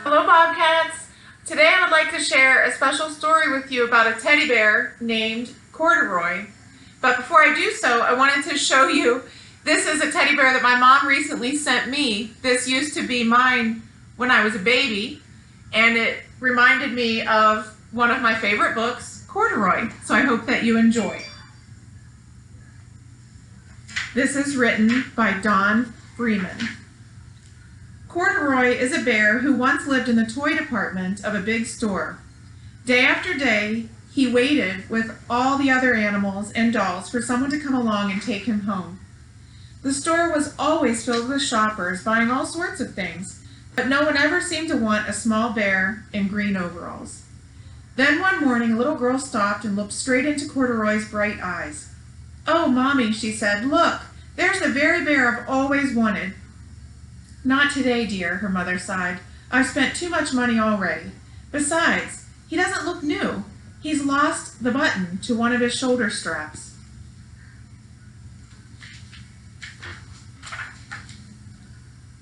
Hello, Bobcats! Today I would like to share a special story with you about a teddy bear named Corduroy. But before I do so, I wanted to show you, this is a teddy bear that my mom recently sent me. This used to be mine when I was a baby, and it reminded me of one of my favorite books, Corduroy. So I hope that you enjoy. This is written by Don Freeman. Corduroy is a bear who once lived in the toy department of a big store. Day after day, he waited with all the other animals and dolls for someone to come along and take him home. The store was always filled with shoppers buying all sorts of things, but no one ever seemed to want a small bear in green overalls. Then one morning, a little girl stopped and looked straight into Corduroy's bright eyes. "Oh, Mommy," she said, "look, there's the very bear I've always wanted." "Not today, dear," her mother sighed. "I've spent too much money already. Besides, he doesn't look new. He's lost the button to one of his shoulder straps."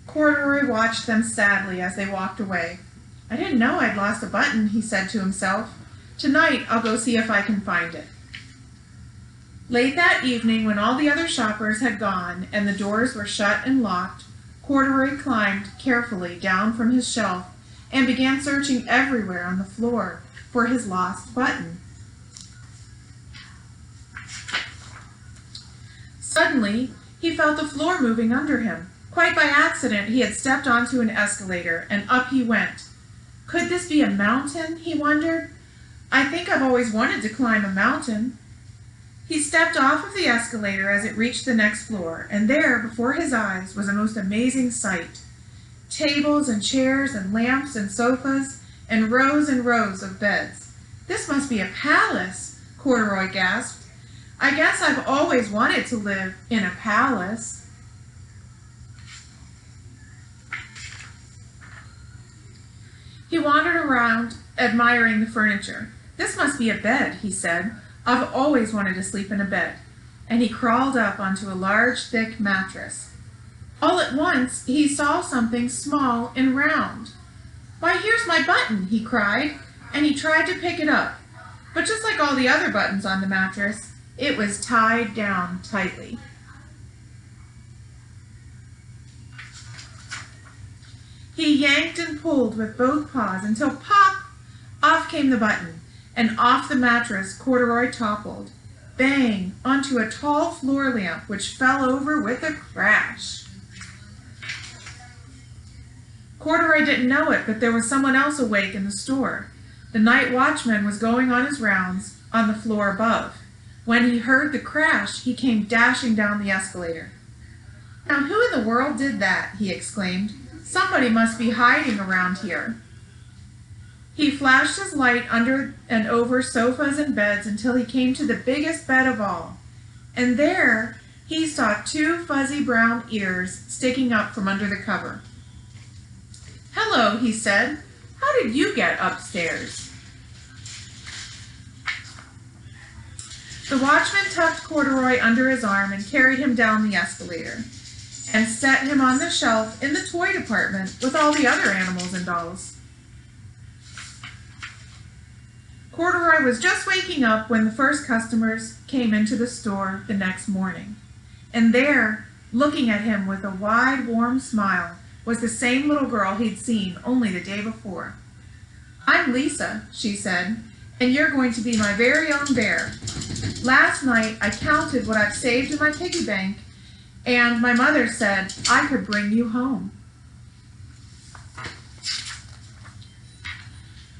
Corduroy watched them sadly as they walked away. "I didn't know I'd lost a button," he said to himself. "Tonight I'll go see if I can find it." Late that evening, when all the other shoppers had gone and the doors were shut and locked, Corduroy climbed carefully down from his shelf and began searching everywhere on the floor for his lost button. Suddenly, he felt the floor moving under him. Quite by accident, he had stepped onto an escalator, and up he went. Could this be a mountain, he wondered? "I think I've always wanted to climb a mountain." He stepped off of the escalator as it reached the next floor, and there, before his eyes, was a most amazing sight. Tables and chairs and lamps and sofas and rows of beds. "This must be a palace," Corduroy gasped. "I guess I've always wanted to live in a palace." He wandered around, admiring the furniture. "This must be a bed," he said. "I've always wanted to sleep in a bed." And he crawled up onto a large, thick mattress. All at once, he saw something small and round. "Why, here's my button," he cried, and he tried to pick it up. But just like all the other buttons on the mattress, it was tied down tightly. He yanked and pulled with both paws until pop! Off came the button, and off the mattress Corduroy toppled, bang, onto a tall floor lamp which fell over with a crash. Corduroy didn't know it, but there was someone else awake in the store. The night watchman was going on his rounds on the floor above. When he heard the crash, he came dashing down the escalator. "Now, who in the world did that?" he exclaimed. "Somebody must be hiding around here." He flashed his light under and over sofas and beds until he came to the biggest bed of all. And there he saw two fuzzy brown ears sticking up from under the cover. "Hello," he said. "How did you get upstairs?" The watchman tucked Corduroy under his arm and carried him down the escalator and set him on the shelf in the toy department with all the other animals and dolls. Corduroy was just waking up when the first customers came into the store the next morning. And there, looking at him with a wide, warm smile, was the same little girl he'd seen only the day before. "I'm Lisa," she said, "and you're going to be my very own bear. Last night I counted what I've saved in my piggy bank, and my mother said I could bring you home."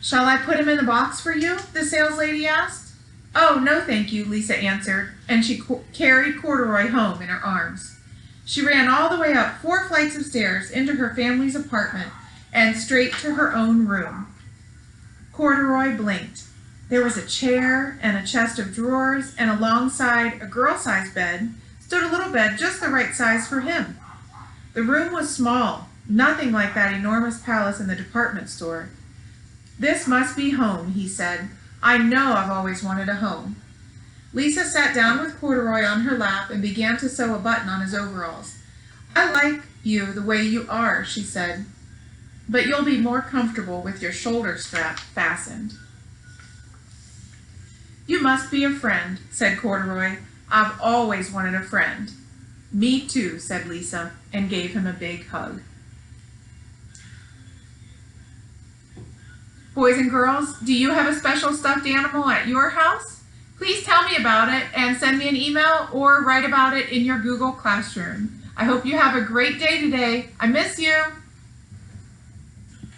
"Shall I put him in the box for you?" the saleslady asked. "Oh, no, thank you," Lisa answered, and she carried Corduroy home in her arms. She ran all the way up 4 flights of stairs into her family's apartment and straight to her own room. Corduroy blinked. There was a chair and a chest of drawers, and alongside a girl-sized bed stood a little bed just the right size for him. The room was small, nothing like that enormous palace in the department store. "This must be home," he said. "I know I've always wanted a home." Lisa sat down with Corduroy on her lap and began to sew a button on his overalls. "I like you the way you are," she said. but you'll be more comfortable with your shoulder strap fastened. You must be a friend, said Corduroy. I've always wanted a friend. Me too, said Lisa, and gave him a big hug. Boys and girls, do you have a special stuffed animal at your house? Please tell me about it and send me an email or write about it in your Google Classroom. I hope you have a great day today. I miss you.